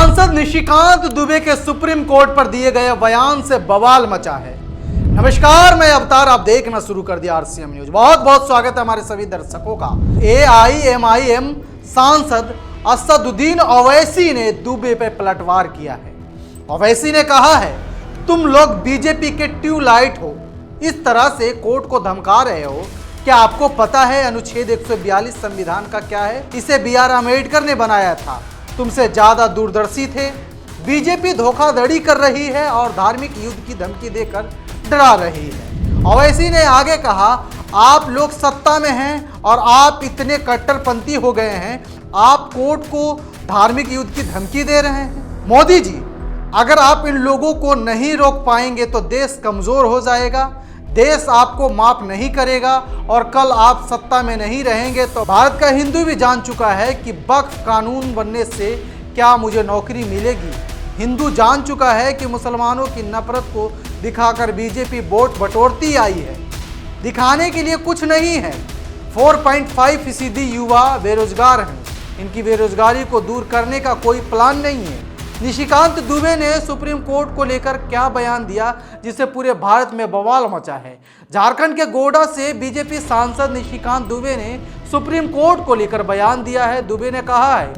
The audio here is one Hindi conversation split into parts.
सांसद निशिकांत दुबे के सुप्रीम कोर्ट पर दिए गए बयान से बवाल मचा है। नमस्कार, मैं अवतार, आप देखना शुरू कर दिया आरसीएम न्यूज। बहुत बहुत स्वागत है हमारे सभी दर्शकों का। एआईएमआईएम सांसद असदुद्दीन ओवैसी ने दुबे पे पलटवार किया है। ओवैसी ने कहा है, तुम लोग बीजेपी के ट्यूबलाइट हो, इस तरह से कोर्ट को धमका रहे हो। क्या आपको पता है अनुच्छेद 142 संविधान का क्या है? इसे BR अम्बेडकर ने बनाया था। तुमसे ज्यादा दूरदर्शी थे। बीजेपी धोखाधड़ी कर रही है और धार्मिक युद्ध की धमकी देकर डरा रही है। ओवैसी ने आगे कहा, आप लोग सत्ता में हैं और आप इतने कट्टरपंथी हो गए हैं, आप कोर्ट को धार्मिक युद्ध की धमकी दे रहे हैं। मोदी जी, अगर आप इन लोगों को नहीं रोक पाएंगे तो देश कमजोर हो जाएगा, देश आपको माफ नहीं करेगा और कल आप सत्ता में नहीं रहेंगे तो भारत का हिंदू भी जान चुका है कि वक्फ कानून बनने से क्या मुझे नौकरी मिलेगी। हिंदू जान चुका है कि मुसलमानों की नफरत को दिखाकर बीजेपी वोट बटोरती आई है। दिखाने के लिए कुछ नहीं है। 4.5% युवा बेरोजगार हैं। इनकी बेरोजगारी को दूर करने का कोई प्लान नहीं है। निशिकांत दुबे ने सुप्रीम कोर्ट को लेकर क्या बयान दिया जिससे पूरे भारत में बवाल मचा है। झारखंड के गोड्डा से बीजेपी सांसद निशिकांत दुबे ने सुप्रीम कोर्ट को लेकर बयान दिया है। दुबे ने कहा है,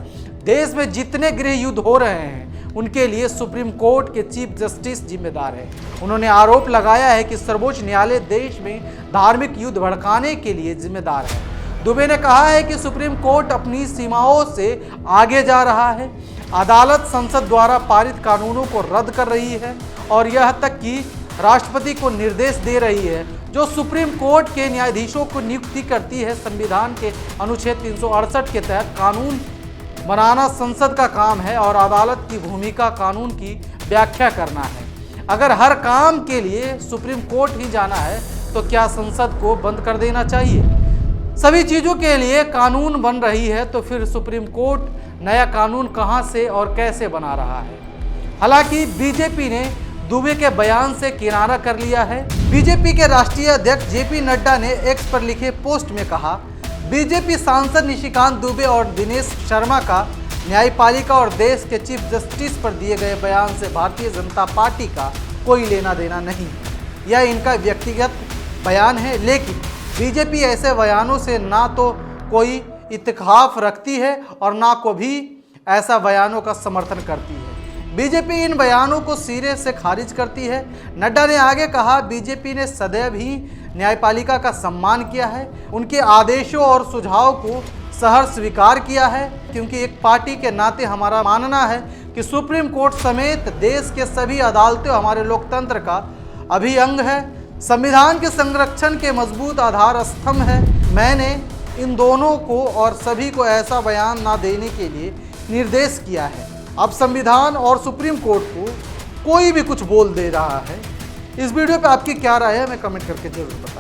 देश में जितने गृह युद्ध हो रहे हैं उनके लिए सुप्रीम कोर्ट के चीफ जस्टिस जिम्मेदार है। उन्होंने आरोप लगाया है कि सर्वोच्च न्यायालय देश में धार्मिक युद्ध भड़काने के लिए जिम्मेदार है। दुबे ने कहा है कि सुप्रीम कोर्ट अपनी सीमाओं से आगे जा रहा है। अदालत संसद द्वारा पारित कानूनों को रद्द कर रही है और यह तक कि राष्ट्रपति को निर्देश दे रही है, जो सुप्रीम कोर्ट के न्यायाधीशों को नियुक्ति करती है। संविधान के अनुच्छेद 368 के तहत कानून बनाना संसद का काम है और अदालत की भूमिका कानून की व्याख्या करना है। अगर हर काम के लिए सुप्रीम कोर्ट ही जाना है तो क्या संसद को बंद कर देना चाहिए? सभी चीज़ों के लिए कानून बन रही है तो फिर सुप्रीम कोर्ट नया कानून कहां से और कैसे बना रहा है? हालांकि बीजेपी ने दुबे के बयान से किनारा कर लिया है। बीजेपी के राष्ट्रीय अध्यक्ष JP नड्डा ने एक्स पर लिखे पोस्ट में कहा, बीजेपी सांसद निशिकांत दुबे और दिनेश शर्मा का न्यायपालिका और देश के चीफ जस्टिस पर दिए गए बयान से भारतीय जनता पार्टी का कोई लेना देना नहीं है। यह इनका व्यक्तिगत बयान है, लेकिन बीजेपी ऐसे बयानों से ना तो कोई इत्तेफाक रखती है और ना कभी ऐसा बयानों का समर्थन करती है। बीजेपी इन बयानों को सिरे से खारिज करती है। नड्डा ने आगे कहा, बीजेपी ने सदैव ही न्यायपालिका का सम्मान किया है, उनके आदेशों और सुझाव को सहर्ष स्वीकार किया है, क्योंकि एक पार्टी के नाते हमारा मानना है कि सुप्रीम कोर्ट समेत देश के सभी अदालतें हमारे लोकतंत्र का अभिअंग है, संविधान के संरक्षण के मजबूत आधार स्तंभ है। मैंने इन दोनों को और सभी को ऐसा बयान ना देने के लिए निर्देश किया है। अब संविधान और सुप्रीम कोर्ट को कोई भी कुछ बोल दे रहा है। इस वीडियो पे आपकी क्या राय है, हमें कमेंट करके जरूर बताएं।